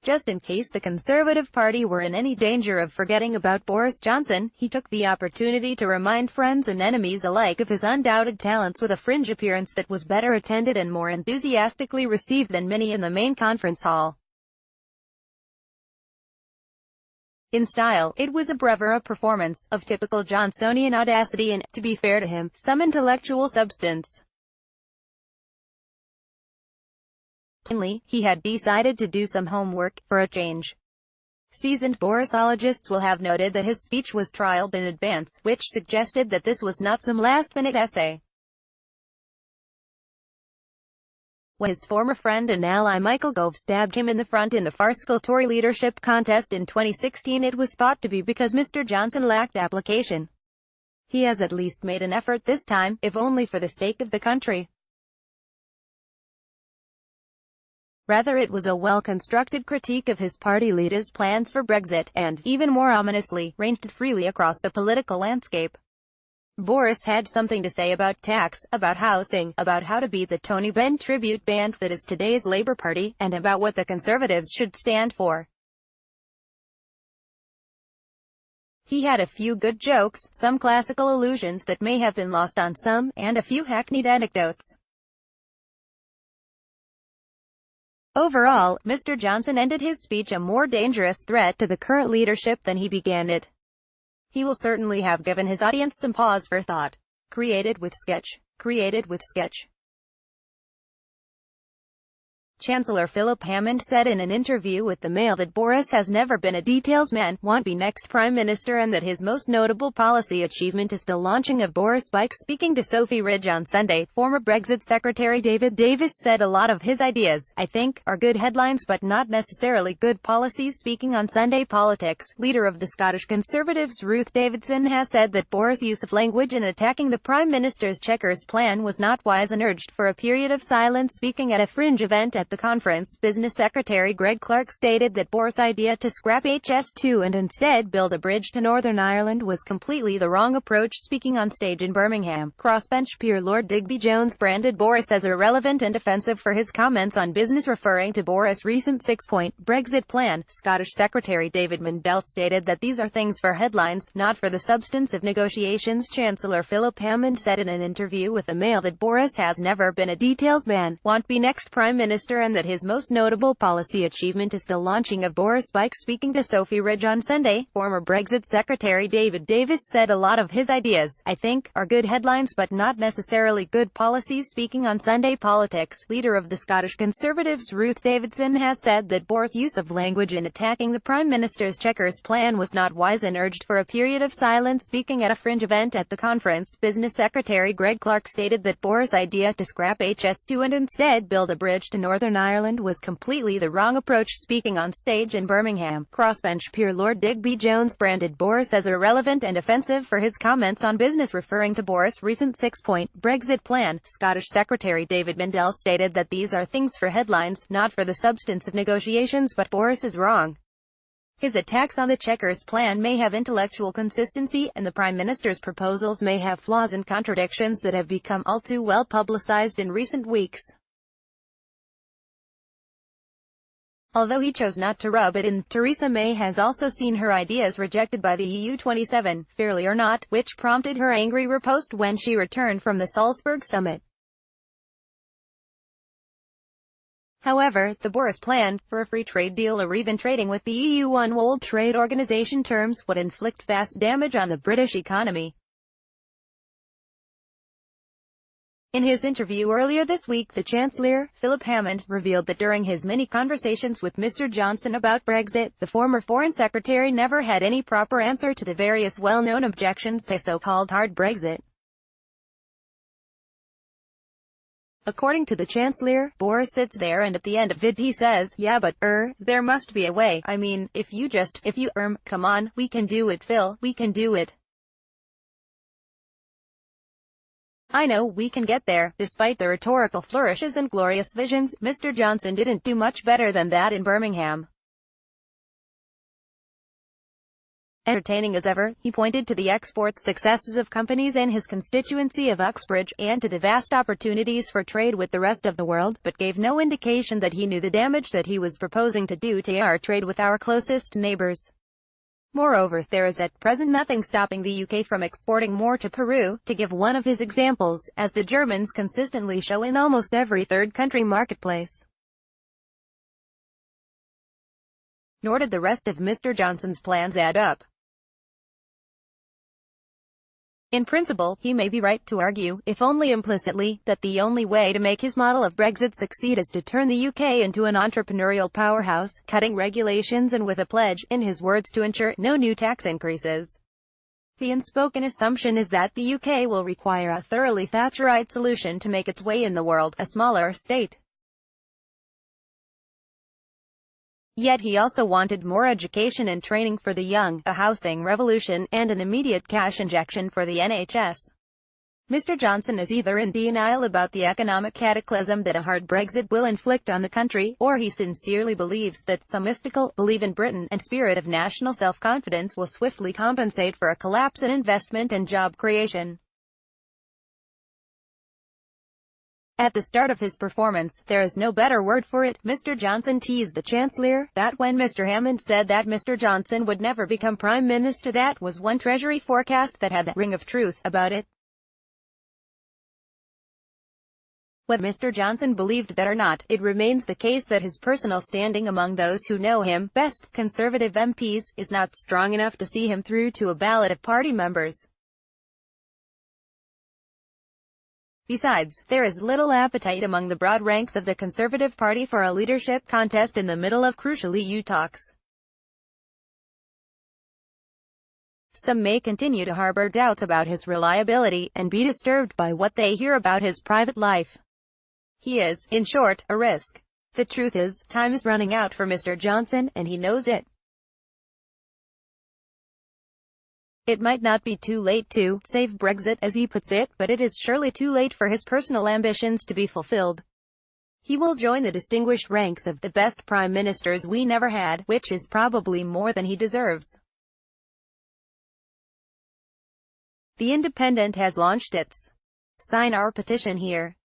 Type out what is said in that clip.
Just in case the Conservative Party were in any danger of forgetting about Boris Johnson, he took the opportunity to remind friends and enemies alike of his undoubted talents with a fringe appearance that was better attended and more enthusiastically received than many in the main conference hall. In style, it was a bravura performance, of typical Johnsonian audacity and, to be fair to him, some intellectual substance. Plainly, he had decided to do some homework, for a change. Seasoned Borisologists will have noted that his speech was trialed in advance, which suggested that this was not some last-minute essay. When his former friend and ally Michael Gove stabbed him in the front in the farcical Tory leadership contest in 2016, it was thought to be because Mr. Johnson lacked application. He has at least made an effort this time, if only for the sake of the country. Rather, it was a well-constructed critique of his party leader's plans for Brexit, and, even more ominously, ranged freely across the political landscape. Boris had something to say about tax, about housing, about how to beat the Tony Benn tribute band that is today's Labour Party, and about what the Conservatives should stand for. He had a few good jokes, some classical allusions that may have been lost on some, and a few hackneyed anecdotes. Overall, Mr. Johnson ended his speech a more dangerous threat to the current leadership than he began it. He will certainly have given his audience some pause for thought. Created with sketch. Chancellor Philip Hammond said in an interview with the Mail that Boris has never been a details man, won't be next Prime Minister, and that his most notable policy achievement is the launching of Boriss bikes. Speaking to Sophie Ridge on Sunday, former Brexit Secretary David Davis said a lot of his ideas, I think, are good headlines but not necessarily good policies. Speaking on Sunday Politics, leader of the Scottish Conservatives Ruth Davidson has said that Boris' use of language in attacking the Prime Minister's Chequers plan was not wise and urged for a period of silence. Speaking at a fringe event at the conference, Business Secretary Greg Clark stated that Boris' idea to scrap HS2 and instead build a bridge to Northern Ireland was completely the wrong approach. Speaking on stage in Birmingham, crossbench peer Lord Digby Jones branded Boris as irrelevant and offensive for his comments on business, referring to Boris' recent six-point Brexit plan. Scottish Secretary David Mundell stated that these are things for headlines, not for the substance of negotiations. Chancellor Philip Hammond said in an interview with the Mail that Boris has never been a details man, won't be next Prime Minister, and that his most notable policy achievement is the launching of Boriss bikes. Speaking to Sophie Ridge on Sunday, former Brexit Secretary David Davis said a lot of his ideas, I think, are good headlines but not necessarily good policies. Speaking on Sunday Politics, leader of the Scottish Conservatives Ruth Davidson has said that Boris' use of language in attacking the Prime Minister's Chequers plan was not wise and urged for a period of silence. Speaking at a fringe event at the conference, Business Secretary Greg Clark stated that Boris' idea to scrap HS2 and instead build a bridge to Northern Ireland was completely the wrong approach. Speaking on stage in Birmingham, crossbench peer Lord Digby Jones branded Boris as irrelevant and offensive for his comments on business, referring to Boris' recent six-point Brexit plan. Scottish Secretary David Mundell stated that these are things for headlines, not for the substance of negotiations, but Boris is wrong. His attacks on the Chequers plan may have intellectual consistency, and the Prime Minister's proposals may have flaws and contradictions that have become all too well publicised in recent weeks. Although he chose not to rub it in, Theresa May has also seen her ideas rejected by the EU27, fairly or not, which prompted her angry riposte when she returned from the Salzburg summit. However, the Boris plan, for a free trade deal or even trading with the EU on World Trade Organization terms, would inflict vast damage on the British economy. In his interview earlier this week, the Chancellor, Philip Hammond, revealed that during his many conversations with Mr. Johnson about Brexit, the former Foreign Secretary never had any proper answer to the various well-known objections to so-called hard Brexit. According to the Chancellor, Boris sits there and at the end of it he says, yeah but, there must be a way, I mean, come on, we can do it Phil, we can do it. I know we can get there. Despite the rhetorical flourishes and glorious visions, Mr. Johnson didn't do much better than that in Birmingham. entertaining as ever. He pointed to the export successes of companies in his constituency of Uxbridge, and to the vast opportunities for trade with the rest of the world, but gave no indication that he knew the damage that he was proposing to do to our trade with our closest neighbors. Moreover, there is at present nothing stopping the UK from exporting more to Peru, to give one of his examples, as the Germans consistently show in almost every third country marketplace. Nor did the rest of Mr. Johnson's plans add up. In principle, he may be right to argue, if only implicitly, that the only way to make his model of Brexit succeed is to turn the UK into an entrepreneurial powerhouse, cutting regulations and with a pledge, in his words, to ensure no new tax increases. The unspoken assumption is that the UK will require a thoroughly Thatcherite solution to make its way in the world, a smaller state. Yet he also wanted more education and training for the young, a housing revolution, and an immediate cash injection for the NHS. Mr. Johnson is either in denial about the economic cataclysm that a hard Brexit will inflict on the country, or he sincerely believes that some mystical, believe in Britain, and spirit of national self-confidence will swiftly compensate for a collapse in investment and job creation. At the start of his performance, there is no better word for it, Mr. Johnson teased the Chancellor, that when Mr. Hammond said that Mr. Johnson would never become Prime Minister, that was one Treasury forecast that had the ring of truth about it. Whether Mr. Johnson believed that or not, it remains the case that his personal standing among those who know him best, Conservative MPs, is not strong enough to see him through to a ballot of party members. Besides, there is little appetite among the broad ranks of the Conservative Party for a leadership contest in the middle of crucial EU talks. Some may continue to harbor doubts about his reliability, and be disturbed by what they hear about his private life. He is, in short, a risk. The truth is, time is running out for Mr. Johnson, and he knows it. It might not be too late to save Brexit, as he puts it, but it is surely too late for his personal ambitions to be fulfilled. He will join the distinguished ranks of the best prime ministers we never had, which is probably more than he deserves. The Independent has launched its "Sign Our Petition Here"